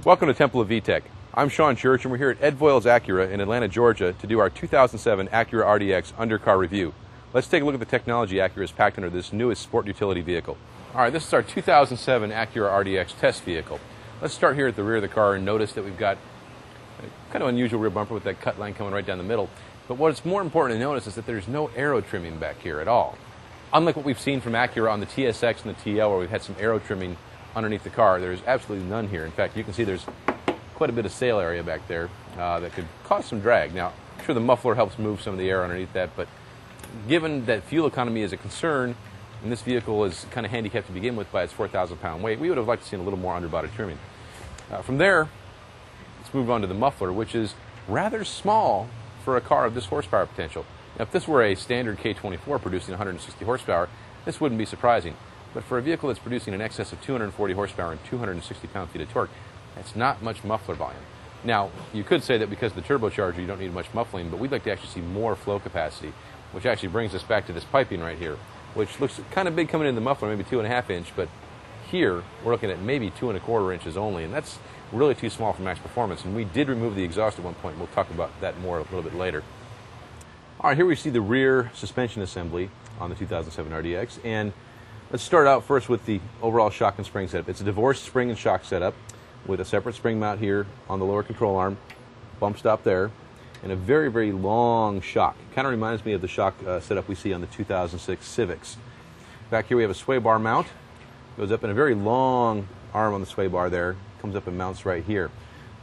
Welcome to Temple of VTEC. I'm Shawn Church, and we're here at Ed Voiles Acura in Atlanta, Georgia to do our 2007 Acura RDX Undercar review. Let's take a look at the technology Acura has packed under this newest sport utility vehicle. All right, this is our 2007 Acura RDX test vehicle. Let's start here at the rear of the car and notice that we've got a kind of unusual rear bumper with that cut line coming right down the middle. But what's more important to notice is that there's no aero trimming back here at all. Unlike what we've seen from Acura on the TSX and the TL, where we've had some aero trimming underneath the car, there's absolutely none here. In fact, you can see there's quite a bit of sail area back there that could cause some drag. Now, I'm sure the muffler helps move some of the air underneath that, but given that fuel economy is a concern, and this vehicle is kind of handicapped to begin with by its 4,000-pound weight, we would have liked to see a little more underbody trimming. From there, let's move on to the muffler, which is rather small for a car of this horsepower potential. Now, if this were a standard K24 producing 160 horsepower, this wouldn't be surprising. But for a vehicle that's producing in excess of 240 horsepower and 260 pound-feet of torque, that's not much muffler volume. Now, you could say that because of the turbocharger, you don't need much muffling, but we'd like to actually see more flow capacity, which actually brings us back to this piping right here, which looks kind of big coming in the muffler, maybe 2.5 inch, but here we're looking at maybe 2.25 inches only, and that's really too small for max performance. And we did remove the exhaust at one point. We'll talk about that more a little bit later. All right, here we see the rear suspension assembly on the 2007 RDX, and let's start out first with the overall shock and spring setup. It's a divorced spring and shock setup with a separate spring mount here on the lower control arm, bump stop there, and a very, very long shock. Kind of reminds me of the shock setup we see on the 2006 Civics. Back here we have a sway bar mount. Goes up in a very long arm on the sway bar there. Comes up and mounts right here.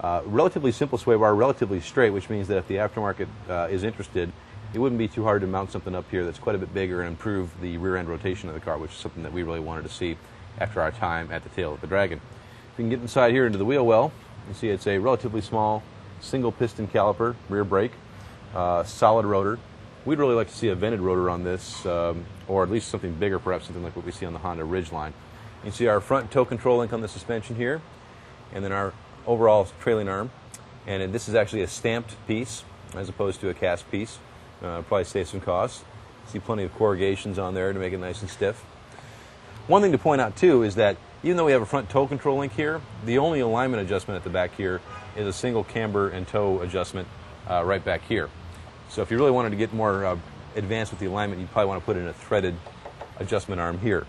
Relatively simple sway bar, relatively straight, which means that if the aftermarket is interested, it wouldn't be too hard to mount something up here that's quite a bit bigger and improve the rear end rotation of the car, which is something that we really wanted to see after our time at the tail of the Dragon. If you can get inside here into the wheel well, you see it's a relatively small single piston caliper rear brake, solid rotor. We'd really like to see a vented rotor on this, or at least something bigger, perhaps something like what we see on the Honda Ridgeline. You can see our front tow control link on the suspension here, and then our overall trailing arm. And this is actually a stamped piece as opposed to a cast piece. Probably save some costs. See plenty of corrugations on there to make it nice and stiff. One thing to point out too is that even though we have a front tow control link here, the only alignment adjustment at the back here is a single camber and toe adjustment right back here. So if you really wanted to get more advanced with the alignment, you'd probably want to put in a threaded adjustment arm here.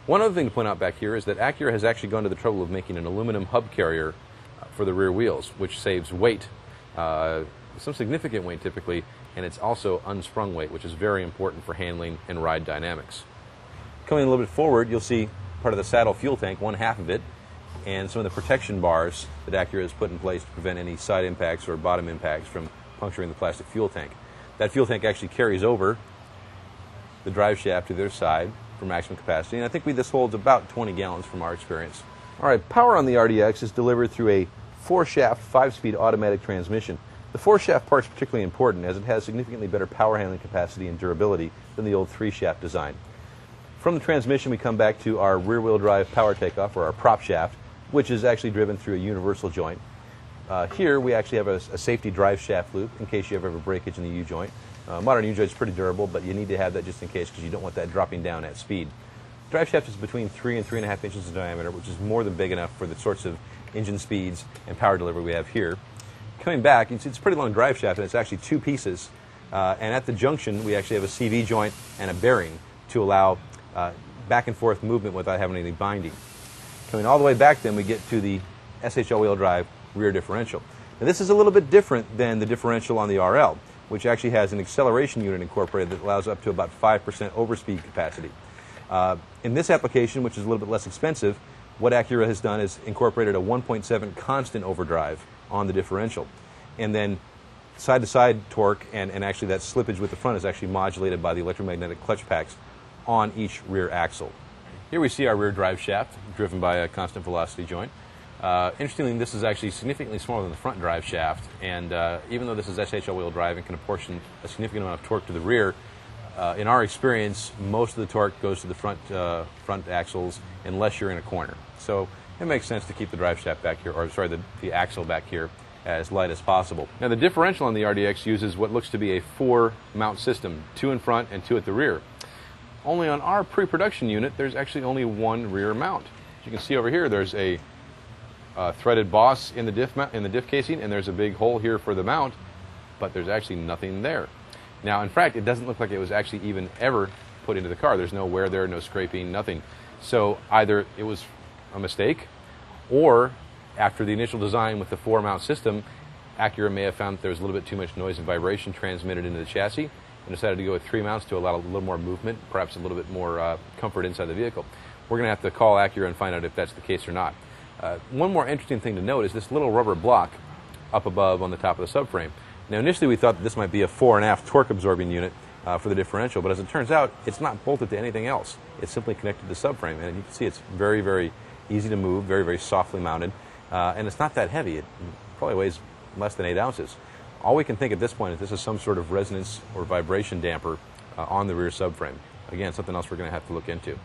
One other thing to point out back here is that Acura has actually gone to the trouble of making an aluminum hub carrier for the rear wheels, which saves weight, some significant weight typically, and it's also unsprung weight, which is very important for handling and ride dynamics. Coming a little bit forward, you'll see part of the saddle fuel tank, one half of it, and some of the protection bars that Acura has put in place to prevent any side impacts or bottom impacts from puncturing the plastic fuel tank. That fuel tank actually carries over the drive shaft to the other side for maximum capacity, and I think this holds about 20 gallons from our experience. All right, power on the RDX is delivered through a 4-shaft, 5-speed automatic transmission. The 4-shaft part is particularly important as it has significantly better power handling capacity and durability than the old 3-shaft design. From the transmission, we come back to our rear-wheel drive power takeoff, or our prop shaft, which is actually driven through a universal joint. Here, we actually have a safety drive shaft loop in case you ever have a breakage in the U-joint. Modern U-joint is pretty durable, but you need to have that just in case because you don't want that dropping down at speed. The drive shaft is between 3 and 3.5 inches in diameter, which is more than big enough for the sorts of engine speeds and power delivery we have here. Coming back, you can see it's a pretty long drive shaft, and it's actually 2 pieces. And at the junction, we actually have a CV joint and a bearing to allow back and forth movement without having any binding. Coming all the way back, then we get to the SHL wheel drive rear differential. Now, this is a little bit different than the differential on the RL, which actually has an acceleration unit incorporated that allows up to about 5% overspeed capacity. In this application, which is a little bit less expensive, what Acura has done is incorporated a 1.7 constant overdrive on the differential. And then side-to-side torque and actually that slippage with the front is actually modulated by the electromagnetic clutch packs on each rear axle. Here we see our rear drive shaft driven by a constant velocity joint. Interestingly, this is actually significantly smaller than the front drive shaft, and even though this is SHL wheel drive and can apportion a significant amount of torque to the rear, in our experience, most of the torque goes to the front axles unless you're in a corner. So it makes sense to keep the drive shaft back here, or sorry, the axle back here as light as possible. Now, the differential on the RDX uses what looks to be a 4-mount system, 2 in front and 2 at the rear. only on our pre-production unit, there's actually only one rear mount. As you can see over here, there's a threaded boss in the diff casing, and there's a big hole here for the mount, but there's actually nothing there. Now, in fact, it doesn't look like it was actually even ever put into the car. There's no wear there, no scraping, nothing. So either it was a mistake, or after the initial design with the 4-mount system, Acura may have found that there was a little bit too much noise and vibration transmitted into the chassis and decided to go with 3 mounts to allow a little more movement, perhaps a little bit more comfort inside the vehicle. We're going to have to call Acura and find out if that's the case or not. One more interesting thing to note is this little rubber block up above on the top of the subframe. Now, initially we thought that this might be a fore and aft torque absorbing unit for the differential, but as it turns out, it's not bolted to anything else. It's simply connected to the subframe, and you can see it's very, very easy to move, very, very softly mounted, and it's not that heavy. It probably weighs less than 8 ounces. All we can think at this point is this is some sort of resonance or vibration damper on the rear subframe. Again, something else we're going to have to look into.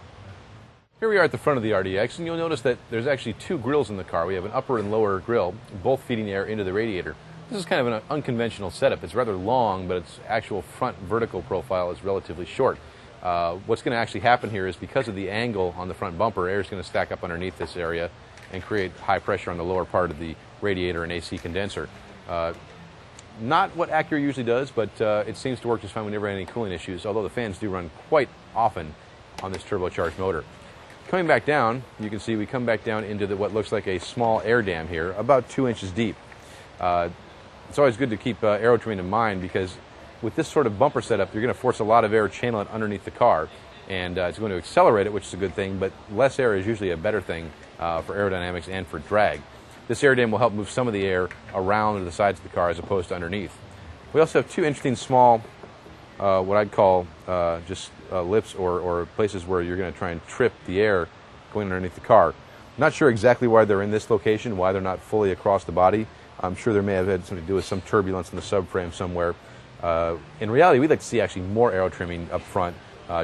Here we are at the front of the RDX, and you'll notice that there's actually 2 grills in the car. We have an upper and lower grill, both feeding air into the radiator. This is kind of an unconventional setup. It's rather long, but its actual front vertical profile is relatively short. What's going to actually happen here is because of the angle on the front bumper, air is going to stack up underneath this area and create high pressure on the lower part of the radiator and AC condenser. Not what Acura usually does, but it seems to work just fine whenever any cooling issues, although the fans do run quite often on this turbocharged motor. Coming back down, you can see we come back down into what looks like a small air dam here, about 2 inches deep. It's always good to keep aero trimming in mind, because with this sort of bumper setup, you're going to force a lot of air channeling underneath the car, and it's going to accelerate it, which is a good thing, but less air is usually a better thing for aerodynamics and for drag. This air dam will help move some of the air around to the sides of the car as opposed to underneath. We also have 2 interesting small, what I'd call just lips or places where you're going to try and trip the air going underneath the car. Not sure exactly why they're in this location, why they're not fully across the body. I'm sure there may have had something to do with some turbulence in the subframe somewhere. In reality, we'd like to see actually more aero trimming up front,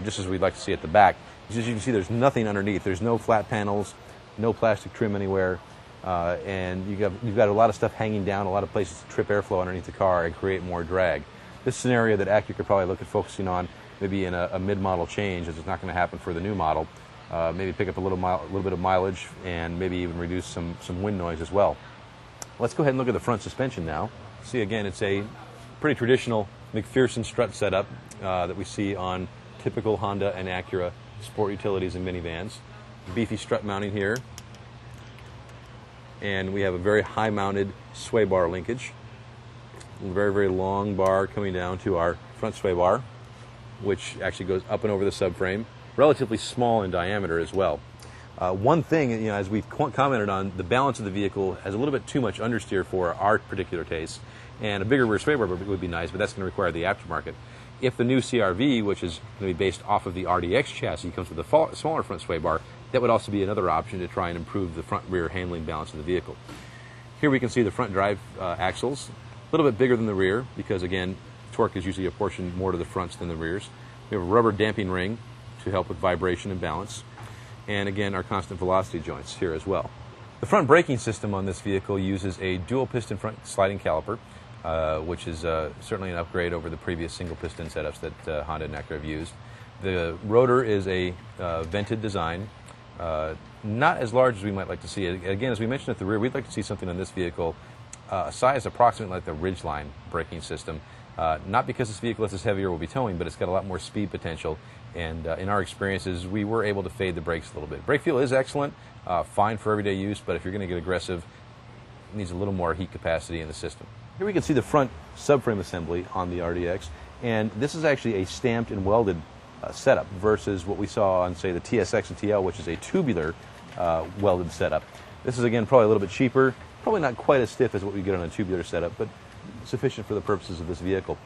just as we'd like to see at the back. As you can see, there's nothing underneath. There's no flat panels, no plastic trim anywhere, and you've got a lot of stuff hanging down, a lot of places to trip airflow underneath the car and create more drag. This is an area that Acura could probably look at focusing on, maybe in a mid-model change, as it's not going to happen for the new model. Maybe pick up a little bit of mileage and maybe even reduce some wind noise as well. Let's go ahead and look at the front suspension now. See, again, it's a pretty traditional McPherson strut setup that we see on typical Honda and Acura sport utilities and minivans. Beefy strut mounting here. And we have a very high-mounted sway bar linkage. A very, very long bar coming down to our front sway bar, which actually goes up and over the subframe. Relatively small in diameter as well. One thing, as we've commented on, the balance of the vehicle has a little bit too much understeer for our particular taste, and a bigger rear sway bar would be nice, but that's going to require the aftermarket. If the new CR-V, which is going to be based off of the RDX chassis, comes with a smaller front sway bar, that would also be another option to try and improve the front-rear handling balance of the vehicle. Here we can see the front drive axles, a little bit bigger than the rear, because again, torque is usually apportioned more to the fronts than the rears. We have a rubber damping ring to help with vibration and balance. And again, our constant velocity joints here as well. The front braking system on this vehicle uses a dual piston front sliding caliper, which is certainly an upgrade over the previous single piston setups that Honda and Acura have used. The rotor is a vented design, not as large as we might like to see. Again, as we mentioned at the rear, we'd like to see something on this vehicle a size approximately like the Ridgeline braking system. Not because this vehicle is heavier, will be towing, but it's got a lot more speed potential. And in our experiences, we were able to fade the brakes a little bit. Brake feel is excellent, fine for everyday use, but if you're going to get aggressive, it needs a little more heat capacity in the system. Here we can see the front subframe assembly on the RDX, and this is actually a stamped and welded setup versus what we saw on, say, the TSX and TL, which is a tubular welded setup. This is, again, probably a little bit cheaper, probably not quite as stiff as what we get on a tubular setup, but sufficient for the purposes of this vehicle.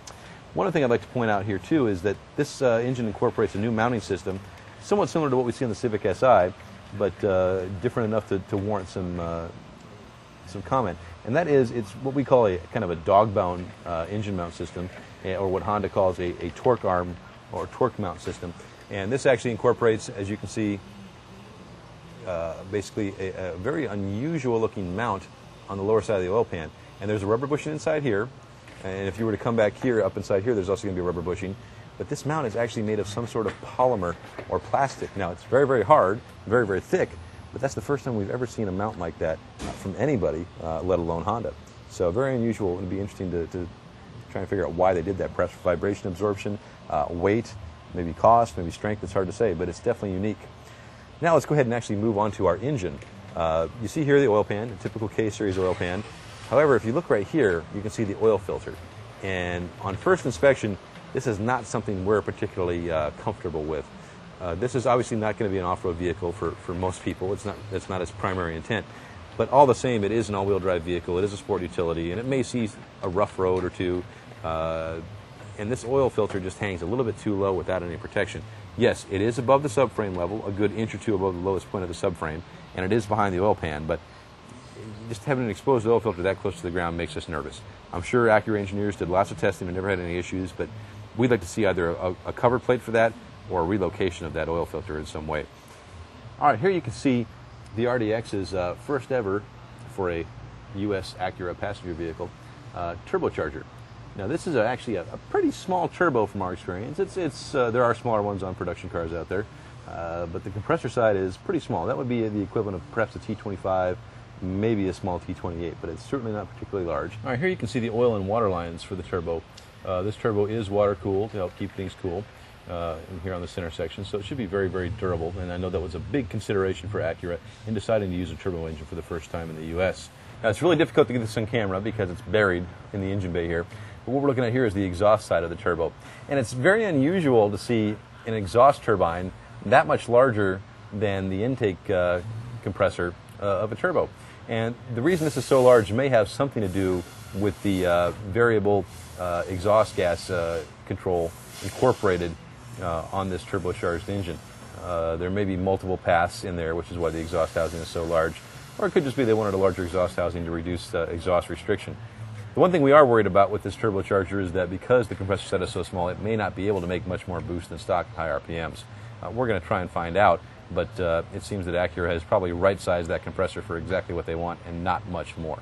One other thing I'd like to point out here, too, is that this engine incorporates a new mounting system, somewhat similar to what we see on the Civic Si, but different enough to warrant some comment. And that is, it's what we call a kind of a dog-bound engine mount system, or what Honda calls a torque arm or torque mount system. And this actually incorporates, as you can see, basically a very unusual-looking mount on the lower side of the oil pan. And there's a rubber bushing inside here. And if you were to come back here, up inside here, there's also going to be a rubber bushing. but this mount is actually made of some sort of polymer or plastic. Now, it's very, very hard, very, very thick, but that's the first time we've ever seen a mount like that from anybody, let alone Honda. So very unusual. It would be interesting to try and figure out why they did that. Perhaps vibration absorption, weight, maybe cost, maybe strength. It's hard to say, but it's definitely unique. Now let's go ahead and actually move on to our engine. You see here the oil pan, a typical K-series oil pan. However, if you look right here, you can see the oil filter. And on first inspection, this is not something we're particularly comfortable with. This is obviously not going to be an off-road vehicle for most people. It's not its primary intent. But all the same, it is an all-wheel drive vehicle. It is a sport utility, and it may see a rough road or two. And this oil filter just hangs a little bit too low without any protection. Yes, it is above the subframe level, a good inch or two above the lowest point of the subframe, and it is behind the oil pan, but just having an exposed oil filter that close to the ground makes us nervous. I'm sure Acura engineers did lots of testing and never had any issues, but we'd like to see either a cover plate for that or a relocation of that oil filter in some way. All right, here you can see the RDX's first ever, for a U.S. Acura passenger vehicle, turbocharger. Now this is actually a pretty small turbo from our experience. There are smaller ones on production cars out there, but the compressor side is pretty small. That would be the equivalent of perhaps a T25, maybe a small T28, but it's certainly not particularly large. All right, here you can see the oil and water lines for the turbo. This turbo is water cooled to help keep things cool here on the center section, so it should be very, very durable, and I know that was a big consideration for Acura in deciding to use a turbo engine for the first time in the U.S. Now, it's really difficult to get this on camera because it's buried in the engine bay here. But what we're looking at here is the exhaust side of the turbo. And it's very unusual to see an exhaust turbine that much larger than the intake compressor of a turbo. And the reason this is so large may have something to do with the variable exhaust gas control incorporated on this turbocharged engine. There may be multiple paths in there, which is why the exhaust housing is so large. Or it could just be they wanted a larger exhaust housing to reduce exhaust restriction. The one thing we are worried about with this turbocharger is that because the compressor set is so small, it may not be able to make much more boost than stock at high RPMs. We're going to try and find out, but it seems that Acura has probably right-sized that compressor for exactly what they want and not much more.